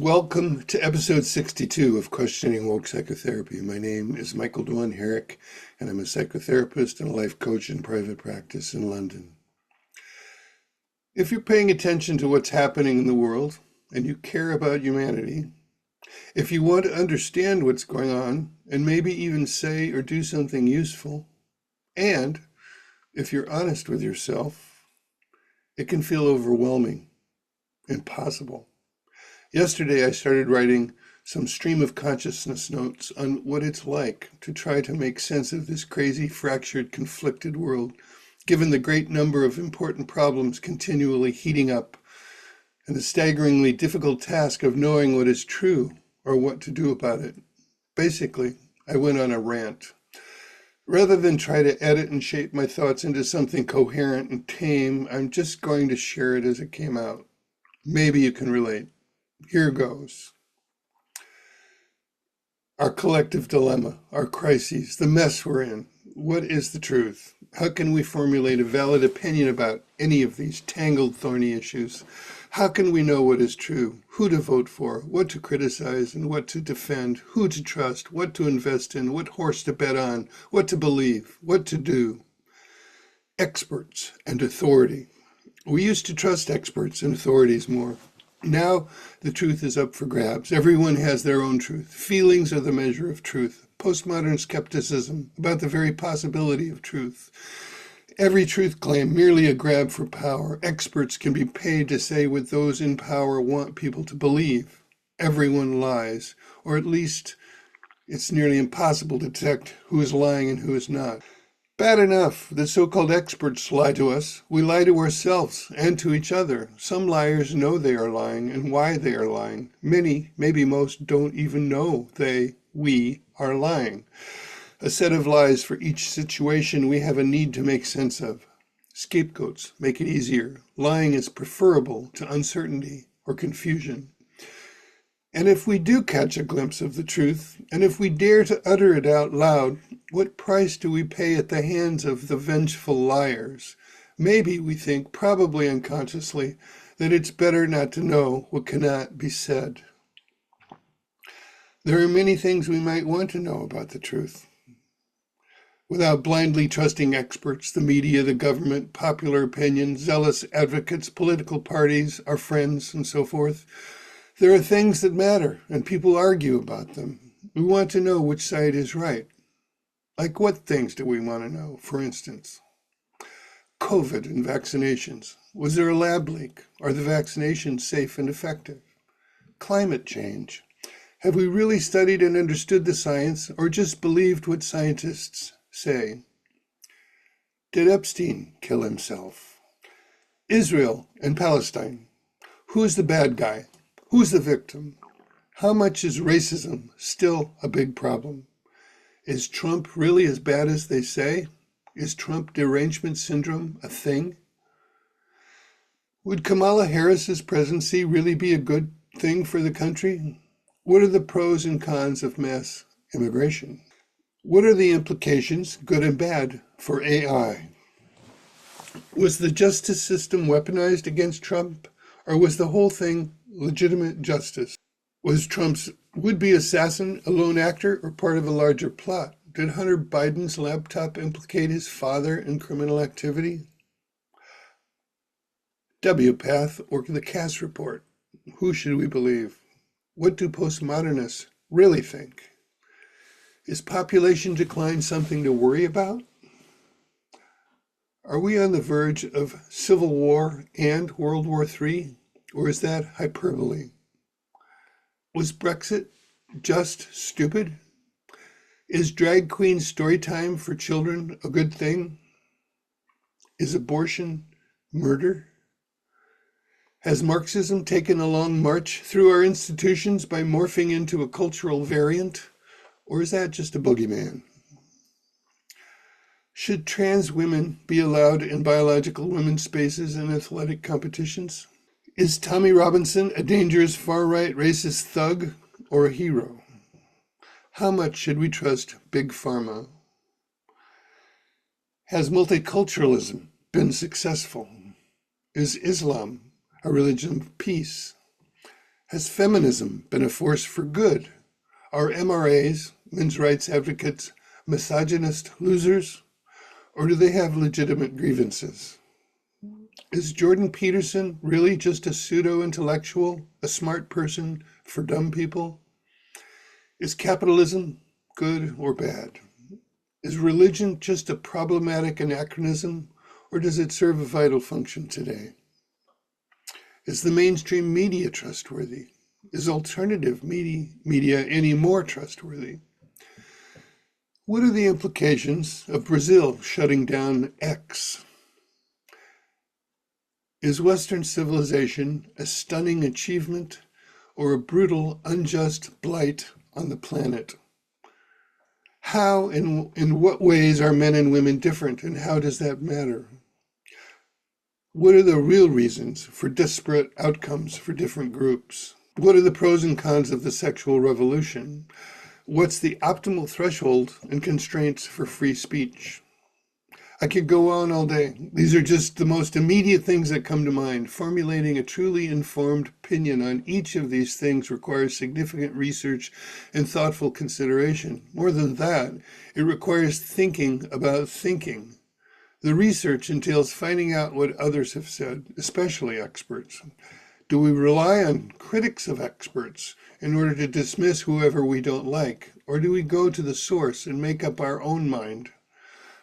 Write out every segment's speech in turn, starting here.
Welcome to episode 62 of Questioning Woke Psychotherapy. My name is Michael Dwan Herrick, and I'm a psychotherapist and a life coach in private practice in London. If you're paying attention to what's happening in the world and you care about humanity, if you want to understand what's going on and maybe even say or do something useful, and if you're honest with yourself, it can feel overwhelming, impossible. Yesterday, I started writing some stream of consciousness notes on what it's like to try to make sense of this crazy, fractured, conflicted world, given the great number of important problems continually heating up and the staggeringly difficult task of knowing what is true or what to do about it. Basically, I went on a rant. Rather than try to edit and shape my thoughts into something coherent and tame, I'm just going to share it as it came out. Maybe you can relate. Here goes. Our collective dilemma, our crises, the mess we're in. What is the truth? How can we formulate a valid opinion about any of these tangled, thorny issues? How can we know what is true, who to vote for, what to criticize and what to defend, who to trust, what to invest in, what horse to bet on, what to believe, what to do? Experts and authority. We used to trust experts and authorities more. Now, the truth is up for grabs. Everyone has their own truth. Feelings are the measure of truth. Postmodern skepticism about the very possibility of truth. Every truth claim merely a grab for power. Experts can be paid to say what those in power want people to believe. Everyone lies, or at least it's nearly impossible to detect who is lying and who is not. Bad enough that so-called experts lie to us. We lie to ourselves and to each other. Some liars know they are lying and why they are lying. Many, maybe most, don't even know we are lying. A set of lies for each situation we have a need to make sense of. Scapegoats make it easier. Lying is preferable to uncertainty or confusion. And if we do catch a glimpse of the truth, and if we dare to utter it out loud, what price do we pay at the hands of the vengeful liars? Maybe we think, probably unconsciously, that it's better not to know what cannot be said. There are many things we might want to know about the truth. Without blindly trusting experts, the media, the government, popular opinion, zealous advocates, political parties, our friends, and so forth, there are things that matter, and people argue about them. We want to know which side is right. Like what things do we want to know, for instance? COVID and vaccinations. Was there a lab leak? Are the vaccinations safe and effective? Climate change. Have we really studied and understood the science, or just believed what scientists say? Did Epstein kill himself? Israel and Palestine. Who's the bad guy? Who's the victim? How much is racism still a big problem? Is Trump really as bad as they say? Is Trump derangement syndrome a thing? Would Kamala Harris's presidency really be a good thing for the country? What are the pros and cons of mass immigration? What are the implications, good and bad, for AI? Was the justice system weaponized against Trump, or was the whole thing legitimate justice? Was Trump's would-be assassin a lone actor or part of a larger plot? Did Hunter Biden's laptop implicate his father in criminal activity? WPATH or the Cass report? Who should we believe? What do postmodernists really think? Is population decline something to worry about? Are we on the verge of civil war and World War III, or is that hyperbole? Was Brexit just stupid? Is drag queen story time for children a good thing? Is abortion murder? Has Marxism taken a long march through our institutions by morphing into a cultural variant, or is that just a boogeyman? Should trans women be allowed in biological women's spaces and athletic competitions? Is Tommy Robinson a dangerous far-right racist thug or a hero? How much should we trust Big Pharma? Has multiculturalism been successful? Is Islam a religion of peace? Has feminism been a force for good? Are MRAs, men's rights advocates, misogynist losers? Or do they have legitimate grievances? Is Jordan Peterson really just a pseudo-intellectual, a smart person for dumb people? Is capitalism good or bad? Is religion just a problematic anachronism, or does it serve a vital function today? Is the mainstream media trustworthy? Is alternative media any more trustworthy? What are the implications of Brazil shutting down X? Is Western civilization a stunning achievement or a brutal, unjust blight on the planet? How and in what ways are men and women different, and how does that matter? What are the real reasons for disparate outcomes for different groups? What are the pros and cons of the sexual revolution? What's the optimal threshold and constraints for free speech? I could go on all day. These are just the most immediate things that come to mind. Formulating a truly informed opinion on each of these things requires significant research and thoughtful consideration. More than that, it requires thinking about thinking. The research entails finding out what others have said, especially experts. Do we rely on critics of experts in order to dismiss whoever we don't like? Or do we go to the source and make up our own mind?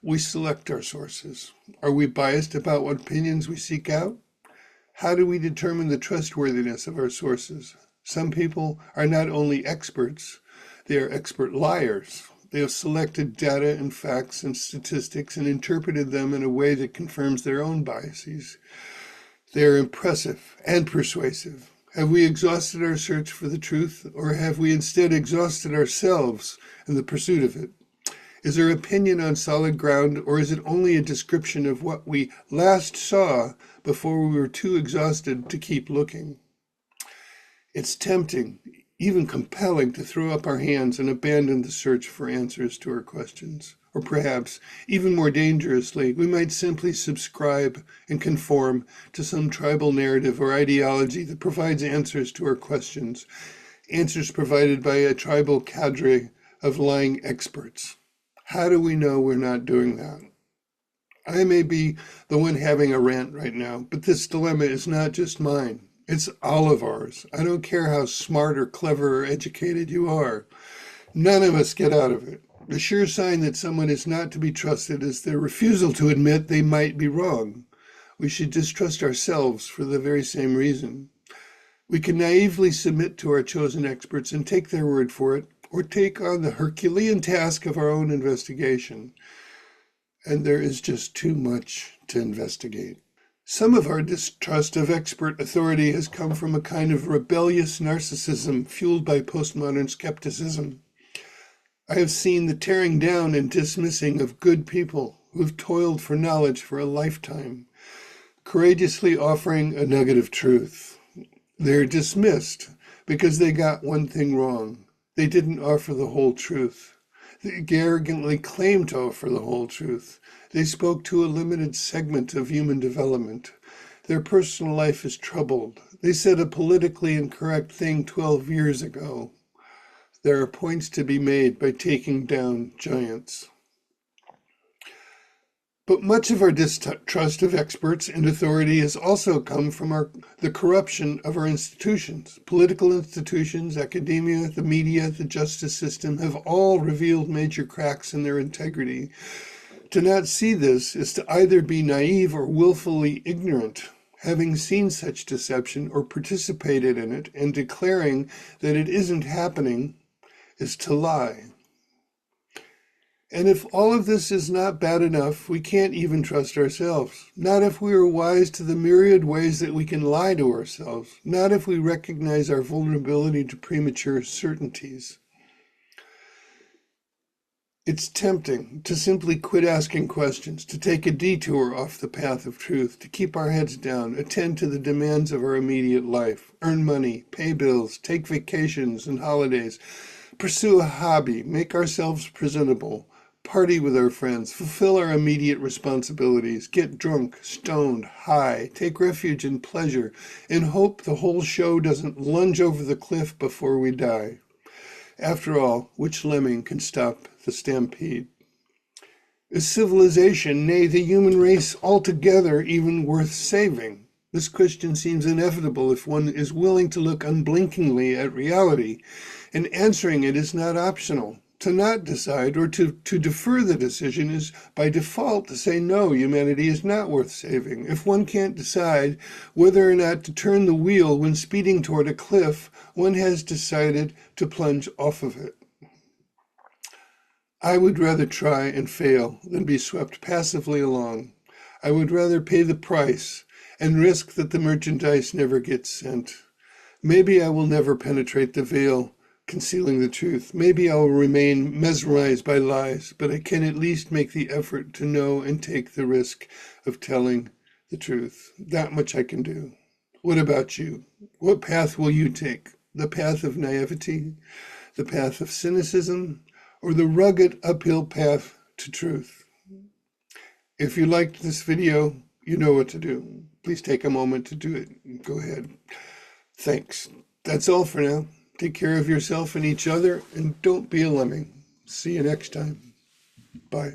We select our sources. Are we biased about what opinions we seek out? How do we determine the trustworthiness of our sources? Some people are not only experts, they are expert liars. They have selected data and facts and statistics and interpreted them in a way that confirms their own biases. They are impressive and persuasive. Have we exhausted our search for the truth, or have we instead exhausted ourselves in the pursuit of it? Is our opinion on solid ground, or is it only a description of what we last saw before we were too exhausted to keep looking? It's tempting, even compelling, to throw up our hands and abandon the search for answers to our questions. Or perhaps, even more dangerously, we might simply subscribe and conform to some tribal narrative or ideology that provides answers to our questions, answers provided by a tribal cadre of lying experts. How do we know we're not doing that? I may be the one having a rant right now, but this dilemma is not just mine. It's all of ours. I don't care how smart or clever or educated you are. None of us get out of it. The sure sign that someone is not to be trusted is their refusal to admit they might be wrong. We should distrust ourselves for the very same reason. We can naively submit to our chosen experts and take their word for it, or take on the Herculean task of our own investigation. And there is just too much to investigate. Some of our distrust of expert authority has come from a kind of rebellious narcissism fueled by postmodern skepticism. I have seen the tearing down and dismissing of good people who've toiled for knowledge for a lifetime, courageously offering a nugget of truth. They're dismissed because they got one thing wrong. They didn't offer the whole truth. They arrogantly claimed to offer the whole truth. They spoke to a limited segment of human development. Their personal life is troubled. They said a politically incorrect thing 12 years ago. There are points to be made by taking down giants. But much of our distrust of experts and authority has also come from the corruption of our institutions. Political institutions, academia, the media, the justice system have all revealed major cracks in their integrity. To not see this is to either be naive or willfully ignorant, having seen such deception or participated in it and declaring that it isn't happening is to lie. And if all of this is not bad enough, we can't even trust ourselves. Not if we are wise to the myriad ways that we can lie to ourselves. Not if we recognize our vulnerability to premature certainties. It's tempting to simply quit asking questions, to take a detour off the path of truth, to keep our heads down, attend to the demands of our immediate life, earn money, pay bills, take vacations and holidays, pursue a hobby, make ourselves presentable, party with our friends, fulfill our immediate responsibilities, get drunk, stoned, high, take refuge in pleasure, and hope the whole show doesn't lunge over the cliff before we die. After all, which lemming can stop the stampede? Is civilization, nay, the human race altogether, even worth saving? This question seems inevitable if one is willing to look unblinkingly at reality, and answering it is not optional. To not decide or to defer the decision is by default to say no, humanity is not worth saving. If one can't decide whether or not to turn the wheel when speeding toward a cliff, one has decided to plunge off of it. I would rather try and fail than be swept passively along. I would rather pay the price and risk that the merchandise never gets sent. Maybe I will never penetrate the veil concealing the truth. Maybe I will remain mesmerized by lies, but I can at least make the effort to know and take the risk of telling the truth. That much I can do. What about you? What path will you take? The path of naivety? The path of cynicism? Or the rugged uphill path to truth? If you liked this video, you know what to do. Please take a moment to do it. Go ahead. Thanks. That's all for now. Take care of yourself and each other, and don't be a lemming. See you next time. Bye.